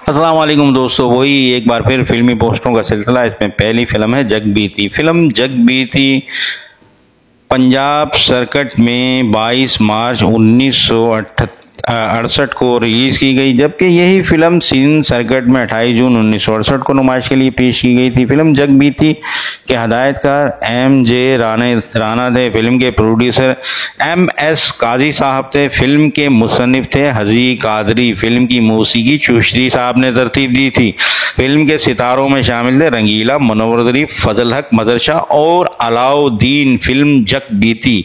अस्सलाम वालेकुम दोस्तों, वही एक बार फिर फिल्मी पोस्टरों का सिलसिला। इसमें पहली फिल्म है जग बीती। फिल्म जग बीती पंजाब सर्किट में 22 मार्च 1968 को रिलीज की गई, जबकि यही फिल्म सिंध सर्किट में 28 जून 1968 को नुमाइश के लिए पेश की गई थी। फिल्म जग बीती के हदायतकार एम.जे. राना थे। फिल्म के प्रोड्यूसर एम.एस. काजी साहब थे। फिल्म के मुसन्निफ थे हजी कादरी। फिल्म की मौसीकी चुश्ती साहब ने तरतीब दी थी। फिल्म के सितारों में शामिल थे रंगीला, मुनव्वर, फजल हक मदरसा और अलाउद्दीन। फिल्म जग बीती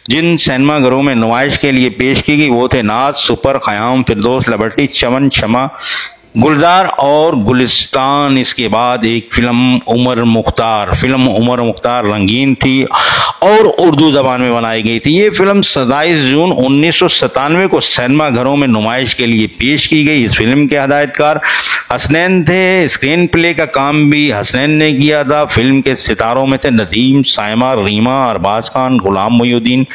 जिन सिनेमाघरों में नुमाइश के लिए पेश की गई वो थे नाज, सुपर, ख़याम, फिरदौस, लिबर्टी, चमन, शमा, गुलजार और गुलिस्तान। इसके बाद एक फिल्म उमर मुख्तार। फिल्म उमर मुख्तार रंगीन थी और उर्दू जबान में बनाई गई थी। ये फिल्म 27 जून 1997 को सिनेमा घरों में नुमाइश के लिए पेश की गई। इस फिल्म के हदायतकार हसनैन थे। स्क्रीन प्ले का काम भी हसनैन ने किया था। फिल्म के सितारों में थे नदीम, साइमा, रीमा, अरबाज खान, गुलाम मोहिउद्दीन,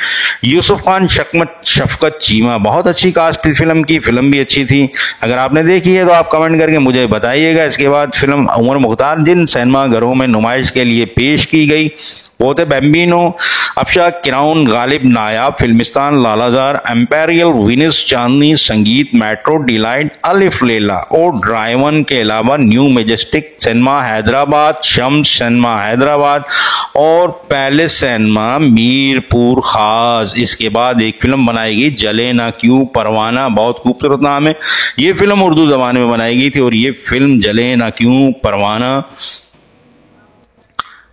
यूसुफ खान, शफकत चीमा। बहुत अच्छी कास्ट थी फिल्म की। फिल्म भी अच्छी थी। अगर आपने देखी है तो आप कमेंट करके मुझे बताइएगा। इसके बाद फिल्म उमर मुख्तार जिन सिनेमा घरों में नुमाइश के लिए पेश की गई वो थे बैम्बिनो, अफशा, किराउन, गालिब, नायाब, फिल्मिस्तान, लालाजार, एम्पेरियल, विनिस, चांदनी, संगीत, मेट्रो, डिलाइट, अलिफ लैला और ड्राइवन के अलावा new majestic cinema Hyderabad, Shams cinema Hyderabad और पैलेस सिनेमा मीरपुर खास। इसके बाद एक फिल्म बनाई गई जले ना क्यों परवाना। बहुत खूबसूरत नाम है। ये फिल्म उर्दू जबान में बनाई गई थी और ये फिल्म जले ना क्यों परवाना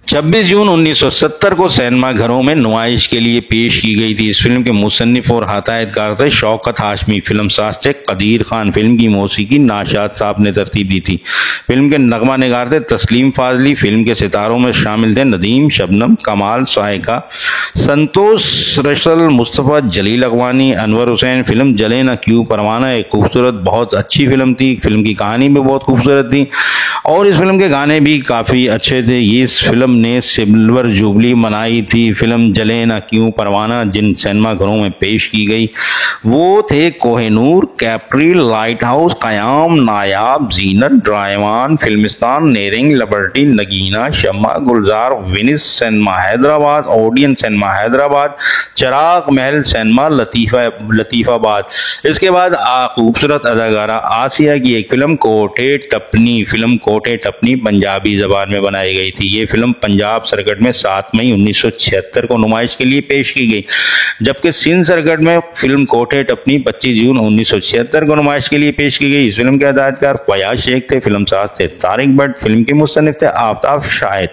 26 जून 1970 को सिनेमा घरों में नुमाइश के लिए पेश की गई थी। इस फिल्म के मुसन्निफ और हदायतकार थे शौकत हाशमी। फिल्म साज थे कदीर खान। फिल्म की मौसीकी नाशाद साहब ने तरतीब दी थी। फिल्म के नगमा निगार थे तस्लीम फाजली। फिल्म के सितारों में शामिल थे नदीम, शबनम, कमाल, सायका, संतोष, रसल, मुस्तफ़ा, जलील अगवानी, अनवर हुसैन। फिल्म जले ना क्यों परवाना एक खूबसूरत बहुत अच्छी फिल्म थी। फिल्म की कहानी भी बहुत खूबसूरत थी और इस फिल्म के गाने भी काफ़ी अच्छे थे। ये इस फिल्म ने सिल्वर जुबली मनाई थी। फिल्म जले ना क्यों परवाना जिन सिनेमा घरों में पेश की गई वो थे Kohinoor, Capri, light house, Qayam, Nayab, Zeenat, ड्राइवान, फिल्मिस्तान, नेरिंग, Liberty, Nagina, Shama, Gulzar, Venus cinema Hyderabad, Odeon cinema Hyderabad, Chiragh Mahal cinema Latifabad. इसके बाद खूबसूरत अदाकारा आसिया की एक फिल्म कोटे टपनी। फिल्म कोटे टपनी पंजाबी जबान में बनाई गई थी। ये फिल्म पंजाब सर्किट में 7 मई 1976 को नुमाइश के लिए पेश की गई, जबकि सिंध सर्किट में फिल्म कोटे टपनी 25 जून 1976 को नुमाइश के लिए पेश की गई। इस फिल्म के हदायतकार फयाज शेख थे। फिल्म साज थे तारिक भट्ट। फिल्म के मुसन्निफ थे आफ्ताब शाहिद।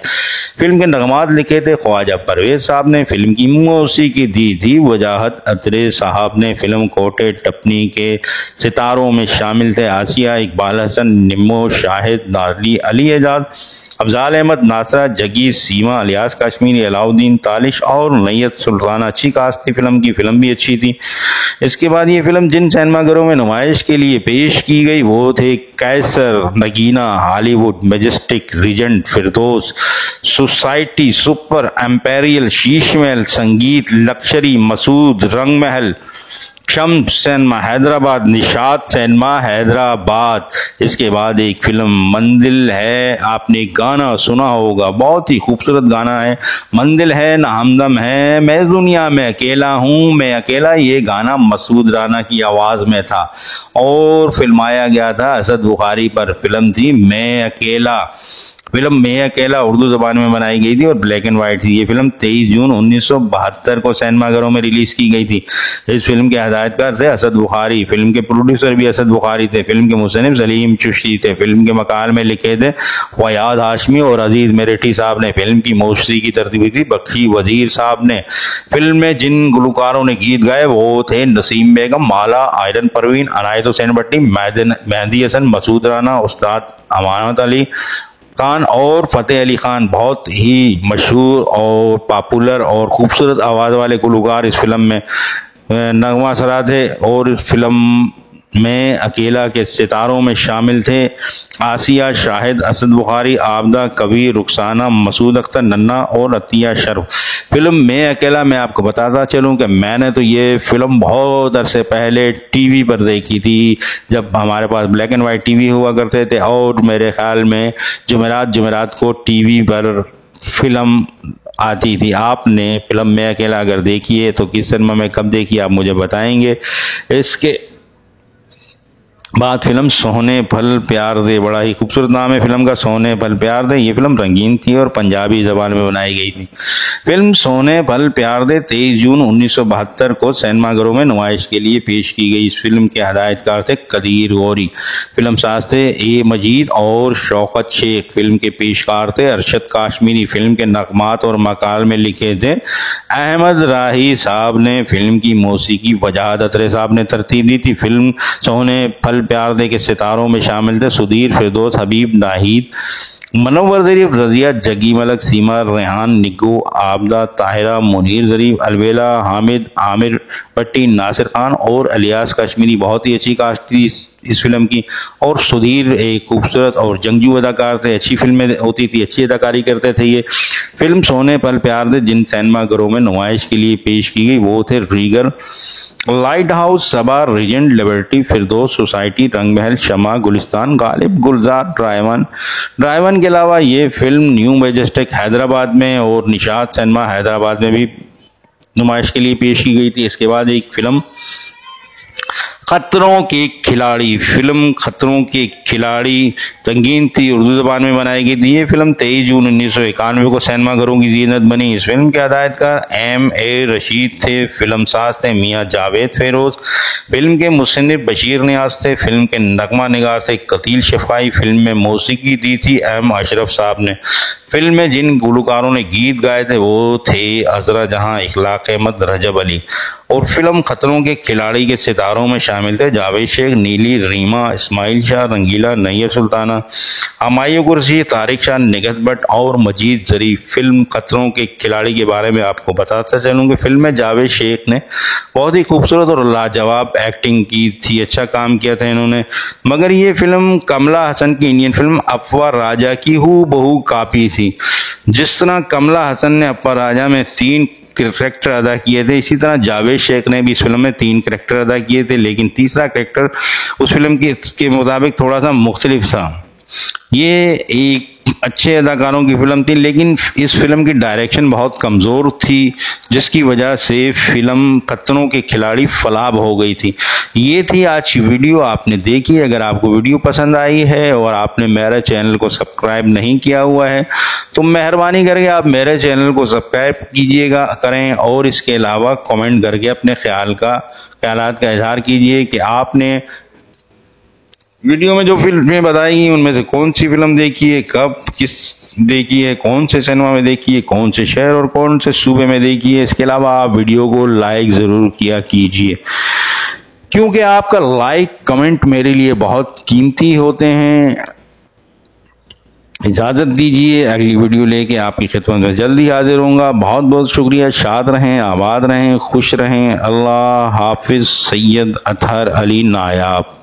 फिल्म के नगमात लिखे थे ख्वाजा परवेज साहब ने। फिल्म की मौसीकी दी थी वजाहत अतरे साहब ने। फिल्म कोटे टपनी के सितारों में शामिल थे आसिया, इकबाल हसन, निम्मो, शाहिद, नाजली, अली एजाज, अफजाल अहमद, नासरा, जगी, सीमा, अलियास काश्मीरी, अलाउद्दीन, तालिश और नैयत सुल्ताना। अच्छी कास्ट थी फिल्म की। फिल्म भी अच्छी थी। इसके बाद ये फिल्म जिन सिनेमाघरों में नुमाइश के लिए पेश की गई वो थे कैसर, नगीना, हॉलीवुड, मैजेस्टिक, रीजेंट, फिरदौस, society, super, empirical, Sheesh Mahal, संगीत, लक्शरी, मसूद, रंग महल, शम्स सिनेमा हैदराबाद, निशात सिनेमा हैदराबाद। इसके बाद एक फिल्म मंदिल है। आपने गाना सुना होगा, बहुत ही खूबसूरत गाना है। मंदिल है ना हमदम है, मैं दुनिया में अकेला हूँ, मैं अकेला। ये गाना मसूद राना की आवाज़ में था और फिल्माया गया था असद बुखारी पर। फिल्म थी मैं अकेला। फिल्म मैं अकेला उर्दू ज़बान में बनाई गई थी और ब्लैक एंड वाइट थी। ये फिल्म 23 जून 1972 को सिनेमाघरों में रिलीज़ की गई थी। इस फिल्म के हदायतकार थे असद बुखारी। फिल्म के प्रोड्यूसर भी असद बुखारी थे। फिल्म के मुसन्निफ सलीम चिश्ती थे। फिल्म के मकाल में लिखे थे फयाज हाशमी और अजीज़ मेरठी साहब ने। फिल्म की मौसीकी की तरतीब थी बख्शी वजीर साहब ने। फिल्म में जिन गुलकारों ने गीत गाए वो थे नसीम बेगम, माला, आयरन परवीन, अनायत हुसैन भट्टी, मेहदी हसन, मसूद राना, उस्ताद अमानत अली खान और फ़तेह अली खान। बहुत ही मशहूर और पॉपुलर और ख़ूबसूरत आवाज़ वाले गुलकार इस फिल्म में नगमा सरा थे और इस फिल्म मैं अकेला के सितारों में शामिल थे आसिया, शाहिद, असद बुखारी, आबदा, कबीर, रुखसाना, मसूद अख्तर, नन्ना और अतिया शर्फ। फिल्म मैं अकेला, मैं आपको बताता चलूं कि मैंने तो ये फिल्म बहुत अरसे पहले टीवी पर देखी थी, जब हमारे पास ब्लैक एंड वाइट टीवी हुआ करते थे, और मेरे ख्याल में जुमेरात को टीवी पर फिल्म आती थी। आपने फिल्म मैं अकेला अगर देखी है तो किस सिनेमा में कब देखी आप मुझे बताएंगे। इसके बाद फिल्म सोने पल प्यार दे, बड़ा ही खूबसूरत नाम है फिल्म का, सोने पल प्यार दे। ये फिल्म रंगीन थी और पंजाबी जबान में बनाई गई थी। फिल्म सोने पल प्यार दे 23 जून 1972 को सिनेमाघरों में नुमाइश के लिए पेश की गई। इस फिल्म के हदायतकार थे कदीर गौरी, फिल्म साज थे ए मजीद और शौकत शेख, फिल्म के पेशकार थे अरशद काश्मीरी, फिल्म के नगमात और मकाल में लिखे थे अहमद राही साहब ने, फिल्म की मौसीकी वजाहत अतरे साहब ने तरतीब दी थी। फिल्म सोने पल प्यार दे के सितारों में शामिल थे सुधीर, फिरदौस, हबीब, नाहिद, मनोवर ज़रीफ, रजिया, जगी मलक, सीमा, रेहान, निग्गू, आबदा, ताहिरा, मुनीर ज़रीफ, अलवेला, हामिद, आमिर भट्टी, नासिर खान और अलियास कश्मीरी। बहुत ही अच्छी कास्ट थी इस फिल्म की। और सुधीर एक खूबसूरत और जंगजू अदाकार थे, अच्छी फिल्में होती थी, अच्छी अदाकारी करते थे ये। फिल्म सोने पल प्यार दे जिन सिनेमाघरों में नुमाइश के लिए पेश की गई वो थे रीगर, लाइट हाउस, सबा, रीजेंट, लिबर्टी, फिरदौस, सोसाइटी, रंग महल, शमा, गुलिस्तान, गालिब, गुलजार, ड्राइवन के अलावा ये फिल्म न्यू मैजेस्टिक हैदराबाद में और निशाद सिनेमा हैदराबाद में भी नुमाइश के लिए पेश की गई थी। इसके बाद एक फिल्म खतरों के खिलाड़ी, फिल्म खतरों के खिलाड़ी रंगीन थी, उर्दू जबान में बनाई गई थी। ये फिल्म 23 जून 1991 को सिनेमाघरों की जीनत बनी। इस फिल्म के हदायतकार M.A. रशीद थे, फिल्म साज थे मियाँ जावेद फेरोज, फिल्म के मुसन्निफ बशीर नियाज थे, फिल्म के नगमा निगार थे कतील शफाई, फिल्म में मौसीकी दी थी M. अशरफ साहब ने। फिल्म में जिन गुलकारों ने गीत गाए थे वो थे अजरा जहां, इखलाक अहमद, रजब अली। और फिल्म खतरों के खिलाड़ी के सितारों में शामिल थे जावेद शेख, नीली, रीमा, इस्माइल शाह, रंगीला, नैयर सुल्ताना, हमायूं कुरैशी, तारिक शाह, निगहत भट्ट और मजीद ज़रीफ। फिल्म खतरों के खिलाड़ी के बारे में आपको बताता चलूँ कि फिल्म में जावेद शेख ने बहुत ही खूबसूरत और लाजवाब एक्टिंग की थी, अच्छा काम किया था इन्होंने। मगर ये फिल्म कमला हसन की इंडियन फिल्म अफवा राजा की हूबहू कॉपी थी। जिस तरह कमला हसन ने अप्पा राजा में 3 कैरेक्टर अदा किए थे, इसी तरह जावेद शेख ने भी इस फिल्म में 3 कैरेक्टर अदा किए थे, लेकिन तीसरा कैरेक्टर उस फिल्म के मुताबिक थोड़ा सा मुख्तलिफ था। ये एक अच्छे अदाकारों की फिल्म थी, लेकिन इस फिल्म की डायरेक्शन बहुत कमज़ोर थी, जिसकी वजह से फिल्म खतरों के खिलाड़ी फलाब हो गई थी। ये थी आज की वीडियो, आपने देखी। अगर आपको वीडियो पसंद आई है और आपने मेरे चैनल को सब्सक्राइब नहीं किया हुआ है तो मेहरबानी करके आप मेरे चैनल को सब्सक्राइब कीजिएगा करें, और इसके अलावा कमेंट करके अपने ख्यालात का इजहार कीजिए कि आपने वीडियो में जो फिल्में बताई गई उनमें से कौन सी फिल्म देखी है, कब किस देखी है, कौन से सिनेमा में देखी है, कौन से शहर और कौन से सूबे में देखी है। इसके अलावा आप वीडियो को लाइक ज़रूर किया कीजिए, क्योंकि आपका लाइक कमेंट मेरे लिए बहुत कीमती होते हैं। इजाज़त दीजिए, अगली वीडियो लेके आपकी खिदमत में जल्दी हाजिर होऊंगा। बहुत बहुत शुक्रिया। शाद रहें, आबाद रहें, खुश रहें। अल्लाह हाफिज़। सैयद अतहर अली नायाब।